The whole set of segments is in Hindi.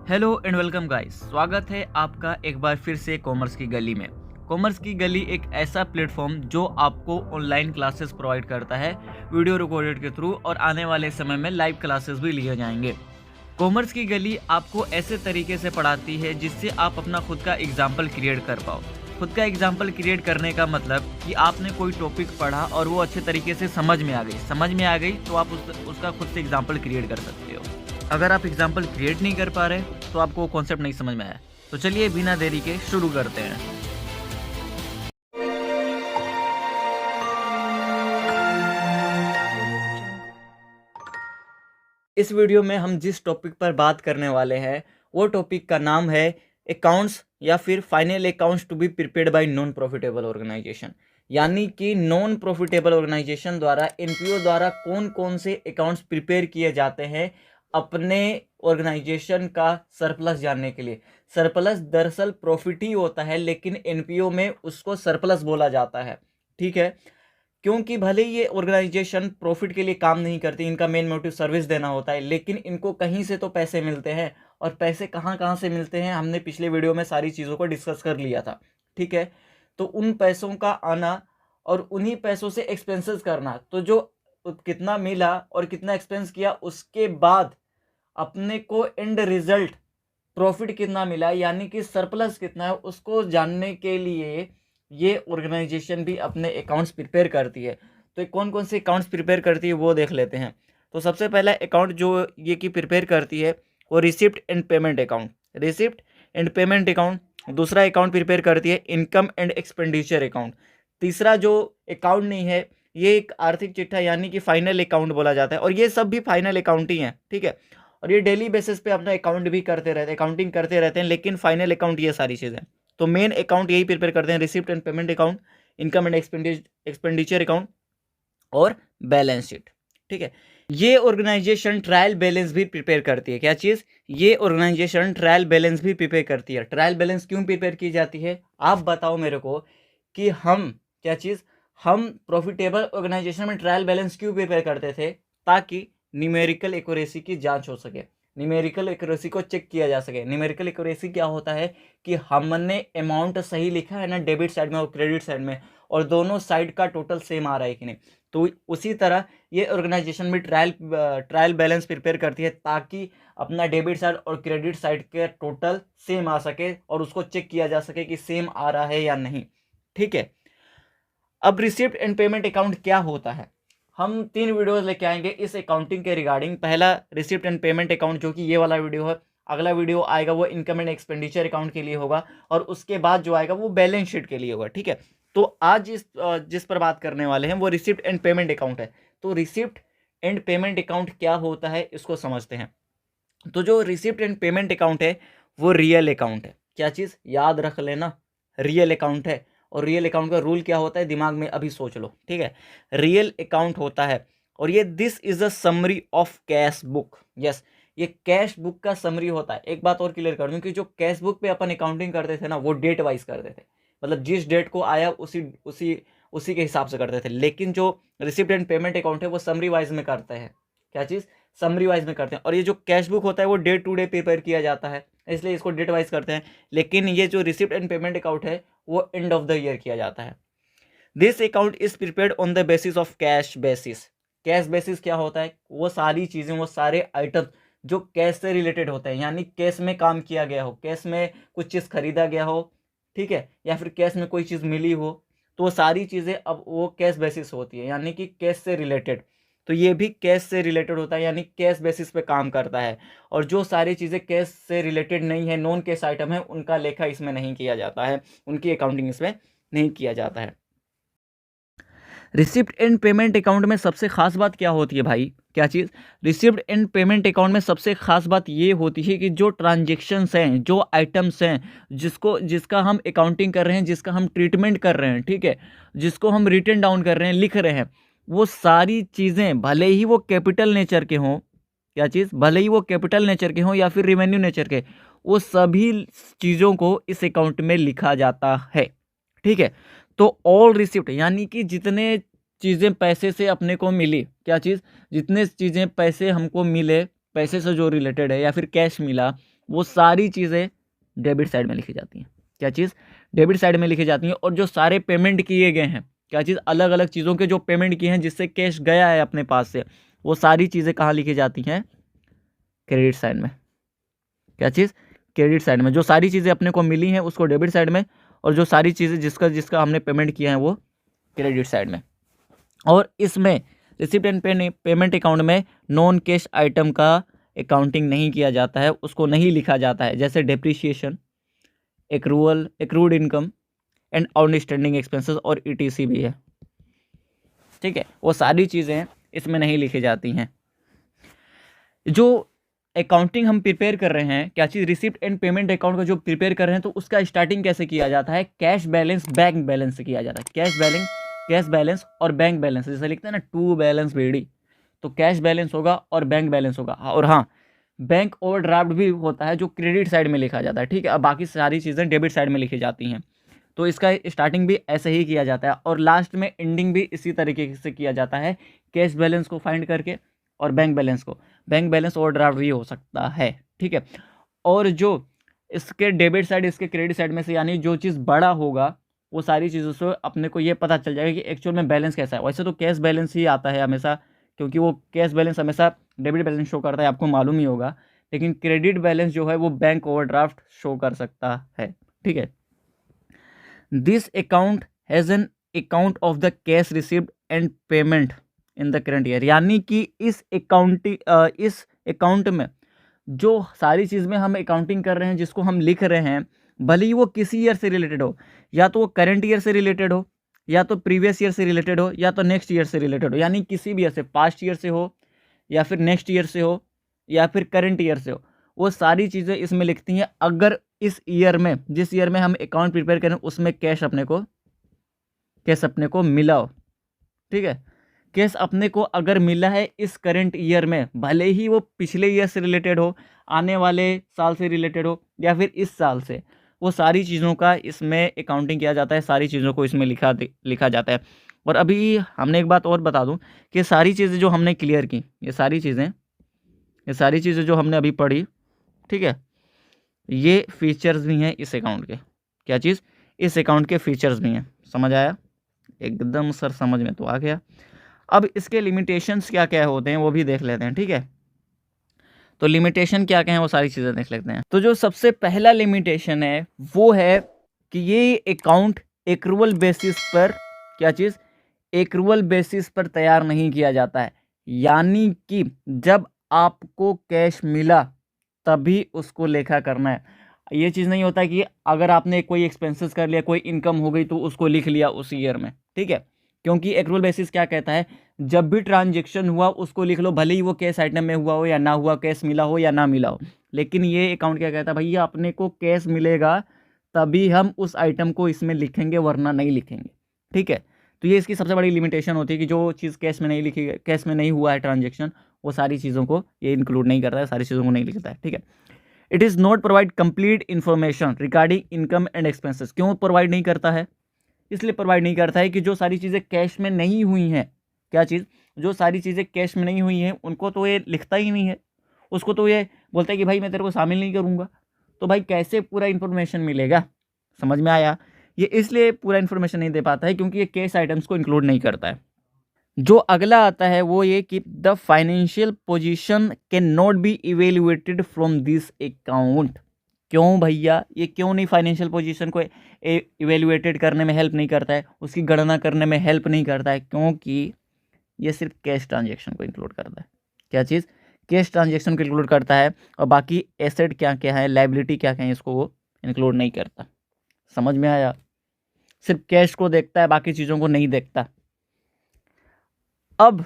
हेलो एंड वेलकम गाइस, स्वागत है आपका एक बार फिर से कॉमर्स की गली में। कॉमर्स की गली एक ऐसा प्लेटफॉर्म जो आपको ऑनलाइन क्लासेस प्रोवाइड करता है वीडियो रिकॉर्डेड के थ्रू, और आने वाले समय में लाइव क्लासेस भी लिए जाएंगे। कॉमर्स की गली आपको ऐसे तरीके से पढ़ाती है जिससे आप अपना खुद का एग्जाम्पल क्रिएट कर पाओ। खुद का एग्जाम्पल क्रिएट करने का मतलब कि आपने कोई टॉपिक पढ़ा और वो अच्छे तरीके से समझ में आ गई तो आप उसका खुद से एग्जाम्पल क्रिएट कर सकते हो। अगर आप एग्जाम्पल क्रिएट नहीं कर पा रहे तो आपको वो कॉन्सेप्ट नहीं समझ में आया। तो चलिए बिना देरी के शुरू करते हैं। इस वीडियो में हम जिस टॉपिक पर बात करने वाले हैं वो टॉपिक का नाम है अकाउंट्स या फिर final accounts to be prepared by non profitable organisation. यानी कि नॉन प्रॉफिटेबल ऑर्गेनाइजेशन द्वारा एनपीओ द्वारा कौन कौन से अकाउंट्स प्रिपेयर किए जाते हैं अपने ऑर्गेनाइजेशन का सरप्लस जानने के लिए। सरप्लस दरअसल प्रॉफिट ही होता है, लेकिन एनपीओ में उसको सरप्लस बोला जाता है। ठीक है, क्योंकि भले ही ये ऑर्गेनाइजेशन प्रॉफिट के लिए काम नहीं करती, इनका मेन मोटिव सर्विस देना होता है, लेकिन इनको कहीं से तो पैसे मिलते हैं। और पैसे कहाँ कहाँ से मिलते हैं हमने पिछले वीडियो में सारी चीज़ों को डिस्कस कर लिया था। ठीक है, तो उन पैसों का आना और उन्हीं पैसों से एक्सपेंसेस करना, तो जो कितना मिला और कितना एक्सपेंस किया उसके बाद अपने को एंड रिजल्ट प्रॉफिट कितना मिला यानी कि सरप्लस कितना है उसको जानने के लिए ये ऑर्गेनाइजेशन भी अपने अकाउंट्स प्रिपेयर करती है। तो कौन कौन से अकाउंट्स प्रिपेयर करती है वो देख लेते हैं। तो सबसे पहला अकाउंट जो ये की प्रिपेयर करती है वो receipt and payment account, receipt and payment account. दूसरा अकाउंट प्रिपेयर करती है इनकम एंड एक्सपेंडिचर अकाउंट। तीसरा जो अकाउंट नहीं है ये एक आर्थिक चिट्ठा यानी कि फाइनल अकाउंट बोला जाता है, और ये सब भी फाइनल अकाउंट ही है। ठीक है, और ये डेली बेसिस पे अपना अकाउंट भी करते रहते हैं, अकाउंटिंग करते रहते हैं, लेकिन फाइनल अकाउंट ये सारी चीज़ें। तो मेन अकाउंट यही प्रिपेयर करते हैं, receipt and payment account, income and expenditure account और बैलेंस शीट। ठीक है, ये ऑर्गेनाइजेशन ट्रायल बैलेंस भी प्रिपेयर करती है। क्या चीज़? ये ऑर्गेनाइजेशन ट्रायल बैलेंस भी प्रिपेयर करती है। ट्रायल बैलेंस क्यों प्रिपेयर की जाती है आप बताओ मेरे को, कि हम क्या चीज़, हम प्रॉफिटेबल ऑर्गेनाइजेशन में ट्रायल बैलेंस क्यों प्रिपेयर करते थे? ताकि न्यूमेरिकल एक्यूरेसी की जांच हो सके, न्यूमेरिकल एक्यूरेसी को चेक किया जा सके। न्यूमेरिकल एक्यूरेसी क्या होता है कि हमने अमाउंट सही लिखा है ना डेबिट साइड में और क्रेडिट साइड में, और दोनों साइड का टोटल सेम आ रहा है कि नहीं। तो उसी तरह ये ऑर्गेनाइजेशन भी ट्रायल बैलेंस प्रिपेयर करती है ताकि अपना डेबिट साइड और क्रेडिट साइड के टोटल सेम आ सके और उसको चेक किया जा सके कि सेम आ रहा है या नहीं। ठीक है, अब रिसिप्ट एंड पेमेंट अकाउंट क्या होता है हम 3 वीडियोस लेके आएंगे इस अकाउंटिंग के रिगार्डिंग। पहला रिसिप्ट एंड पेमेंट अकाउंट जो कि ये वाला वीडियो है, अगला वीडियो आएगा वो इनकम एंड एक्सपेंडिचर अकाउंट के लिए होगा, और उसके बाद जो आएगा वो बैलेंस शीट के लिए होगा। ठीक है, तो आज जिस पर बात करने वाले हैं वो रिसिप्ट एंड पेमेंट अकाउंट है। तो रिसिप्ट एंड पेमेंट अकाउंट क्या होता है इसको समझते हैं। तो जो रिसिप्ट एंड पेमेंट अकाउंट है वो रियल अकाउंट है। क्या चीज़? याद रख लेना, रियल अकाउंट है। और रियल अकाउंट का रूल क्या होता है दिमाग में अभी सोच लो। ठीक है, रियल अकाउंट होता है, और ये this is a summary of cash book. Yes, ये कैश बुक का समरी होता है। एक बात और क्लियर कर दूं कि जो कैश बुक पे अपन अकाउंटिंग करते थे ना वो डेट वाइज करते थे, मतलब जिस डेट को आया उसी उसी उसी के हिसाब से करते थे। लेकिन जो रिसिप्ट एंड पेमेंट अकाउंट है वो समरी वाइज में करते हैं। क्या चीज़? समरी वाइज में करते हैं। और ये जो कैश बुक होता है वो डे टू डे प्रिपेयर किया जाता है, इसलिए इसको डेट वाइज करते हैं। लेकिन ये जो रिसिप्ट एंड पेमेंट अकाउंट है वो एंड ऑफ द ईयर किया जाता है। This account is prepared on the basis of cash basis. Cash basis क्या होता है? वो सारी चीज़ें, वो सारे आइटम जो कैश से रिलेटेड होते हैं, यानी कैश में काम किया गया हो, कैश में कुछ चीज़ खरीदा गया हो, ठीक है, या फिर कैश में कोई चीज़ मिली हो, तो वो सारी चीज़ें अब वो कैश बेसिस होती है, यानी कि कैश से रिलेटेड। तो ये भी कैश से रिलेटेड होता है, यानी कैश बेसिस पे काम करता है। और जो सारी चीज़ें कैश से रिलेटेड नहीं है, नॉन कैश आइटम है, उनका लेखा इसमें नहीं किया जाता है, उनकी अकाउंटिंग इसमें नहीं किया जाता है। रिसिप्ट एंड पेमेंट अकाउंट में सबसे खास बात क्या होती है भाई? क्या चीज़? रिसिप्ट एंड पेमेंट अकाउंट में सबसे खास बात ये होती है कि जो ट्रांजेक्शन्स हैं, जो आइटम्स हैं, जिसका हम अकाउंटिंग कर रहे हैं, जिसका हम ट्रीटमेंट कर रहे हैं, ठीक है, जिसको हम रिटन डाउन कर रहे हैं, लिख रहे हैं, वो सारी चीज़ें भले ही वो कैपिटल नेचर के हों, क्या चीज़? भले ही वो कैपिटल नेचर के हों या फिर रेवेन्यू नेचर के, वो सभी चीज़ों को इस अकाउंट में लिखा जाता है। ठीक है, तो ऑल रिसिप्ट यानी कि जितने चीज़ें पैसे से अपने को मिली, क्या चीज़? जितने चीज़ें पैसे हमको मिले, पैसे से जो रिलेटेड है या फिर कैश मिला, वो सारी चीज़ें डेबिट साइड में लिखी जाती हैं। क्या चीज़? डेबिट साइड में लिखी जाती हैं। और जो सारे पेमेंट किए गए हैं, क्या चीज़, अलग अलग चीज़ों के जो पेमेंट किए हैं जिससे कैश गया है अपने पास से, वो सारी चीज़ें कहाँ लिखी जाती हैं? क्रेडिट साइड में। क्या चीज़? क्रेडिट साइड में। जो सारी चीज़ें अपने को मिली हैं उसको डेबिट साइड में, और जो सारी चीज़ें जिसका हमने पेमेंट किया है वो क्रेडिट साइड में। और इसमें रिसिप्ट एंड पेमेंट अकाउंट में नॉन कैश आइटम का अकाउंटिंग नहीं किया जाता है, उसको नहीं लिखा जाता है, जैसे depreciation, accrued income and outstanding expenses और ETC भी है। ठीक है, वो सारी चीज़ें इसमें नहीं लिखी जाती हैं। जो अकाउंटिंग हम प्रिपेयर कर रहे हैं, क्या चीज़, रिसिप्ट एंड पेमेंट अकाउंट का जो प्रिपेयर कर रहे हैं, तो उसका स्टार्टिंग कैसे किया जाता है? कैश बैलेंस, बैंक बैलेंस से किया जाता है। कैश बैलेंस और बैंक बैलेंस, जैसे लिखते हैं ना टू बैलेंस BD, तो कैश बैलेंस होगा और बैंक बैलेंस होगा। और हाँ, बैंक ओवरड्राफ्ट भी होता है जो क्रेडिट साइड में लिखा जाता है। ठीक है, अब बाकी सारी चीज़ें डेबिट साइड में लिखी जाती हैं। तो इसका स्टार्टिंग भी ऐसे ही किया जाता है और लास्ट में एंडिंग भी इसी तरीके से किया जाता है, कैश बैलेंस को फाइंड करके और बैंक बैलेंस को। बैंक बैलेंस ओवरड्राफ्ट भी हो सकता है। ठीक है, और जो इसके डेबिट साइड, इसके क्रेडिट साइड में से, यानी जो चीज़ बड़ा होगा वो सारी चीज़ों से अपने को ये पता चल जाएगा कि एक्चुअल में बैलेंस कैसा है। वैसे तो कैश बैलेंस ही आता है हमेशा, क्योंकि वो कैश बैलेंस हमेशा डेबिट बैलेंस शो करता है, आपको मालूम ही होगा। लेकिन क्रेडिट बैलेंस जो है वो बैंक ओवरड्राफ्ट शो कर सकता है। ठीक है, this account has an account of the cash received and payment in the current year, यानी कि इस अकाउंट में जो सारी चीज़ में हम अकाउंटिंग कर रहे हैं, जिसको हम लिख रहे हैं, भले ही वो किसी ईयर से रिलेटेड हो, या तो वो करंट ईयर से रिलेटेड हो, या तो प्रीवियस ईयर से रिलेटेड हो, या तो नेक्स्ट ईयर से रिलेटेड हो, यानी किसी भी ईयर से, पास्ट ईयर से हो, या फिर नेक्स्ट ईयर से हो, या फिर करंट ईयर से हो, वो सारी चीज़ें इसमें लिखती हैं। अगर इस ईयर में, जिस ईयर में हम अकाउंट प्रिपेयर करें, उसमें कैश अपने को मिला हो, ठीक है, कैश अपने को अगर मिला है इस करंट ईयर में, भले ही वो पिछले ईयर से रिलेटेड हो, आने वाले साल से रिलेटेड हो, या फिर इस साल से, वो सारी चीज़ों का इसमें अकाउंटिंग किया जाता है, सारी चीज़ों को इसमें लिखा जाता है। और अभी हमने एक बात और बता दूं कि सारी चीज़ें जो हमने क्लियर की, ये सारी चीज़ें जो हमने अभी पढ़ी, ठीक है, ये फीचर्स भी हैं इस अकाउंट के। क्या चीज़? इस अकाउंट के फीचर्स भी हैं। समझ आया? एकदम सर समझ में तो आ गया। अब इसके लिमिटेशंस क्या क्या होते हैं वो भी देख लेते हैं। ठीक है, तो लिमिटेशन क्या क्या है वो सारी चीज़ें देख लेते हैं। तो जो सबसे पहला लिमिटेशन है वो है कि ये अकाउंट एक्रूवल बेसिस पर, क्या चीज़, एक्रूवल बेसिस पर तैयार नहीं किया जाता है, यानी कि जब आपको कैश मिला तभी उसको लेखा करना है। ये चीज़ नहीं होता कि अगर आपने कोई एक्सपेंसेस कर लिया, कोई इनकम हो गई तो उसको लिख लिया उस ईयर में। ठीक है, क्योंकि एक्रूवल बेसिस क्या कहता है, जब भी ट्रांजेक्शन हुआ उसको लिख लो, भले ही वो कैश आइटम में हुआ हो या ना हुआ, कैश मिला हो या ना मिला हो। लेकिन ये अकाउंट क्या कहता है, भैया अपने को कैश मिलेगा तभी हम उस आइटम को इसमें लिखेंगे, वरना नहीं लिखेंगे। ठीक है, तो ये इसकी सबसे बड़ी लिमिटेशन होती है कि जो चीज़ कैश में नहीं लिखी, कैश में नहीं हुआ है ट्रांजेक्शन, वो सारी चीज़ों को ये इंक्लूड नहीं करता है, सारी चीज़ों को नहीं लिखता है। ठीक है, it is not provide complete information regarding income and expenses. क्यों प्रोवाइड नहीं करता है? इसलिए प्रोवाइड नहीं करता है कि जो सारी चीज़ें कैश में नहीं हुई हैं, क्या चीज़, जो सारी चीज़ें कैश में नहीं हुई हैं उनको तो ये लिखता ही नहीं है। उसको तो ये बोलता है कि भाई मैं तेरे को शामिल नहीं करूँगा। तो भाई कैसे पूरा इन्फॉर्मेशन मिलेगा? समझ में आया? ये इसलिए पूरा इन्फॉर्मेशन नहीं दे पाता है क्योंकि ये कैश आइटम्स को इंक्लूड नहीं करता है। जो अगला आता है वो ये कि the financial position can not be evaluated from this account. क्यों भैया? ये क्यों नहीं फाइनेंशियल पोजीशन को इवेल्युएटेड करने में हेल्प नहीं करता है, उसकी गणना करने में हेल्प नहीं करता है? क्योंकि ये सिर्फ कैश ट्रांजेक्शन को इंक्लूड करता है। क्या चीज़? कैश ट्रांजेक्शन को इंक्लूड करता है, और बाकी एसेट क्या क्या है, लायबिलिटी क्या क्या है, इसको वो इंक्लूड नहीं करता। समझ में आया? सिर्फ कैश को देखता है, बाकी चीज़ों को नहीं देखता। अब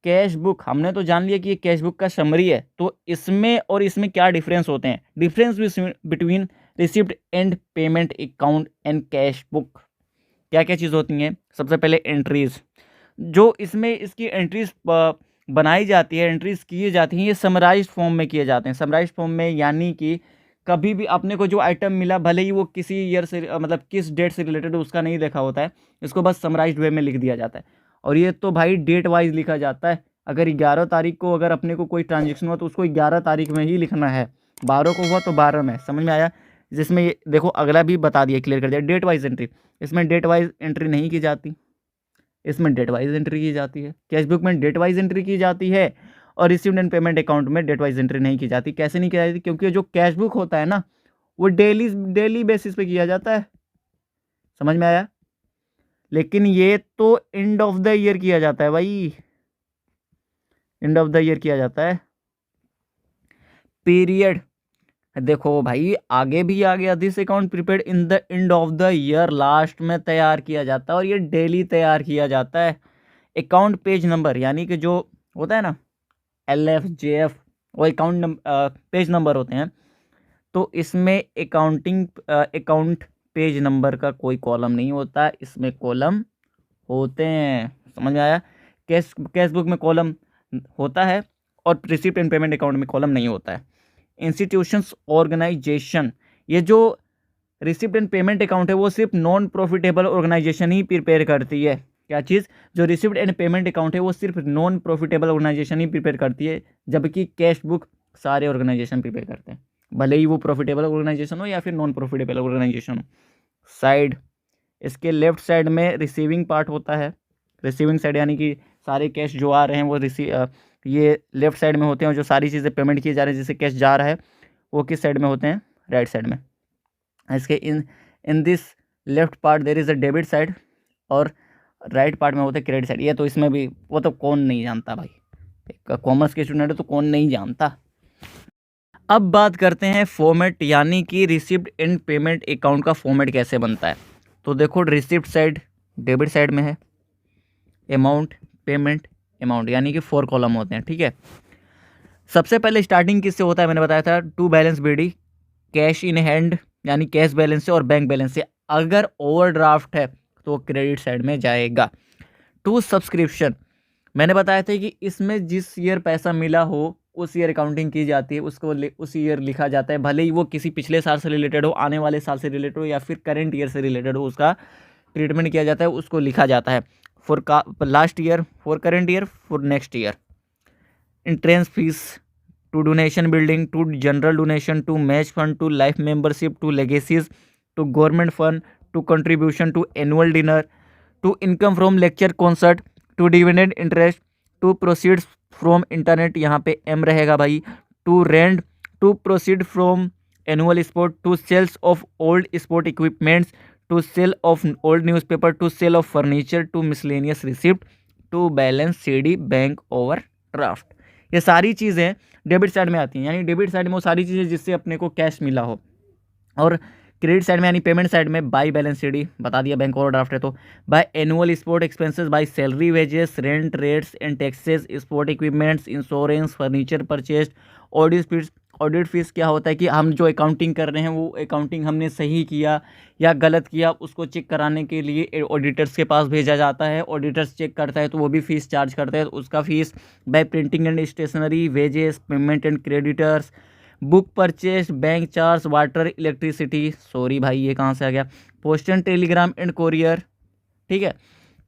कैश बुक हमने तो जान लिया कि ये कैश बुक का समरी है, तो इसमें और इसमें क्या डिफरेंस होते हैं? Difference between receipt and payment account and cash book क्या क्या चीज़ होती हैं? सबसे पहले एंट्रीज, जो इसमें इसकी एंट्रीज बनाई जाती है, एंट्रीज किए जाती हैं, ये समराइज्ड फॉर्म में किए जाते हैं। समराइज्ड फॉर्म में यानी कि कभी भी अपने को जो आइटम मिला, भले ही वो किसी ईयर से मतलब किस डेट से रिलेटेड है उसका नहीं देखा होता है, इसको बस समराइज्ड वे में लिख दिया जाता है। और ये तो भाई डेट वाइज लिखा जाता है। अगर 11 तारीख को अगर अपने को कोई ट्रांजेक्शन हुआ तो उसको 11 तारीख में ही लिखना है, 12 को हुआ तो 12 में, समझ में आया। जिसमें ये देखो अगला भी बता दिया, क्लियर कर दिया, डेट वाइज एंट्री। इसमें डेट वाइज एंट्री नहीं की जाती, इसमें डेट वाइज एंट्री की जाती है। कैश बुक में डेट वाइज एंट्री की जाती है और रिसीव्ड एंड पेमेंट अकाउंट में डेट वाइज एंट्री नहीं की जाती। कैसे नहीं की जाती? क्योंकि जो कैश बुक होता है ना वो डेली बेसिस पे किया जाता है, समझ में आया। लेकिन ये तो एंड ऑफ द ईयर किया जाता है भाई, एंड ऑफ द ईयर किया जाता है। पीरियड देखो भाई आगे भी आ गया, this account prepared in the end of the year, last में तैयार किया जाता है और ये डेली तैयार किया जाता है। अकाउंट पेज नंबर यानी कि जो होता है ना LF JF, वो अकाउंट पेज नंबर होते हैं। तो इसमें अकाउंट पेज नंबर का कोई कॉलम नहीं होता, इसमें कॉलम होते हैं, समझ में आया। कैश बुक में कॉलम होता है और रिसिप्ट एंड पेमेंट अकाउंट में कॉलम नहीं होता है। इंस्टीट्यूशंस ऑर्गेनाइजेशन, ये जो रिसिप्ट एंड पेमेंट अकाउंट है वो सिर्फ नॉन प्रॉफिटेबल ऑर्गेनाइजेशन ही प्रिपेयर करती है। क्या चीज़? जो रिसिप्ट एंड पेमेंट अकाउंट है वो सिर्फ नॉन प्रॉफिटेबल ऑर्गेनाइजेशन ही प्रिपेयर करती है, जबकि कैश बुक सारे ऑर्गेनाइजेशन प्रिपेयर करते हैं, भले ही वो प्रॉफिटेबल ऑर्गेनाइजेशन हो या फिर नॉन प्रॉफिटेबल ऑर्गेनाइजेशन हो। साइड, इसके लेफ्ट साइड में रिसीविंग पार्ट होता है। रिसीविंग साइड यानी कि सारे कैश जो आ रहे हैं वो ये लेफ्ट साइड में होते हैं, जो सारी चीज़ें पेमेंट किए जा रहे हैं, जिससे कैश जा रहा है वो किस साइड में होते हैं? राइट साइड में। इसके in this left part there is a debit side और राइट पार्ट में होता है क्रेडिट साइड। ये तो इसमें भी वो तो कौन नहीं जानता भाई, कॉमर्स के स्टूडेंट है तो कौन नहीं जानता। अब बात करते हैं फॉर्मेट, यानी कि रिसिप्ट एंड पेमेंट अकाउंट का फॉर्मेट कैसे बनता है। तो देखो रिसिप्ट साइड डेबिट साइड में है, अमाउंट पेमेंट अमाउंट, यानी कि 4 कॉलम होते हैं, ठीक है। सबसे पहले स्टार्टिंग किससे होता है? मैंने बताया था to balance BD, cash in hand यानी कैश बैलेंस से और बैंक बैलेंस से। अगर ओवरड्राफ्ट है तो क्रेडिट साइड में जाएगा। टू सब्सक्रिप्शन, मैंने बताया था कि इसमें जिस ईयर पैसा मिला हो उस ईयर अकाउंटिंग की जाती है, उसको उस ईयर लिखा जाता है, भले ही वो किसी पिछले साल से रिलेटेड हो, आने वाले साल से रिलेटेड हो या फिर करेंट ईयर से रिलेटेड हो, उसका ट्रीटमेंट किया जाता है, उसको लिखा जाता है। For last year, for current year, for next year. Entrance fees, to donation building, to general donation, to match fund, to life membership, to legacies, to government fund, to contribution, to annual dinner, to income from lecture concert, to dividend interest, to proceeds from internet, यहाँ पे M रहेगा भाई, to rent, to proceed from annual sport, to sales of old sport equipments, to sale of old newspaper, to sale of furniture, to miscellaneous receipt, to balance CD bank overdraft. ये सारी चीज़ें डेबिट साइड में आती हैं, यानी डेबिट साइड में वो सारी चीज़ें जिससे अपने को कैश मिला हो। और क्रेडिट साइड में यानी पेमेंट साइड में बाय बैलेंस CD बता दिया, बैंक ओवरड्राफ्ट है तो by annual sport expenses, by salary wages, rent, rates and taxes, sport equipments, insurance, furniture purchase, audit fees. क्या होता है कि हम जो अकाउंटिंग कर रहे हैं वो अकाउंटिंग हमने सही किया या गलत किया, उसको चेक कराने के लिए ऑडिटर्स के पास भेजा जाता है, ऑडिटर्स चेक करता है तो वो भी फीस चार्ज करता है, तो उसका fees. By printing and stationery, wages, payment and creditors, book purchase, bank charge, water, electricity, sorry भाई ये कहाँ से आ गया, post and telegram and courier, ठीक है।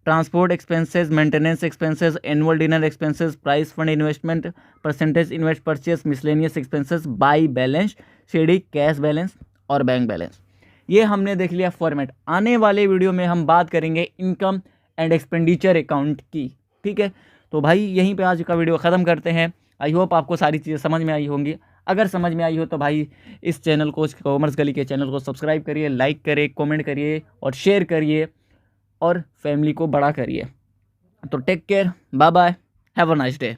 Transport expenses, maintenance expenses, annual dinner expenses, price fund investment, percentage invest purchase, miscellaneous expenses, by balance CD, cash balance और बैंक बैलेंस। ये हमने देख लिया फॉर्मेट। आने वाले वीडियो में हम बात करेंगे इनकम एंड एक्सपेंडिचर अकाउंट की, ठीक है। तो भाई यहीं पे आज का वीडियो ख़त्म करते हैं। आई होप आपको सारी चीज़ें समझ में आई होंगी। अगर समझ में आई हो तो भाई इस चैनल को, कॉमर्स गली के चैनल को सब्सक्राइब करिए, लाइक करिए, कमेंट करिए और शेयर करिए और फैमिली को बड़ा करिए। तो take care, bye bye, have a nice day.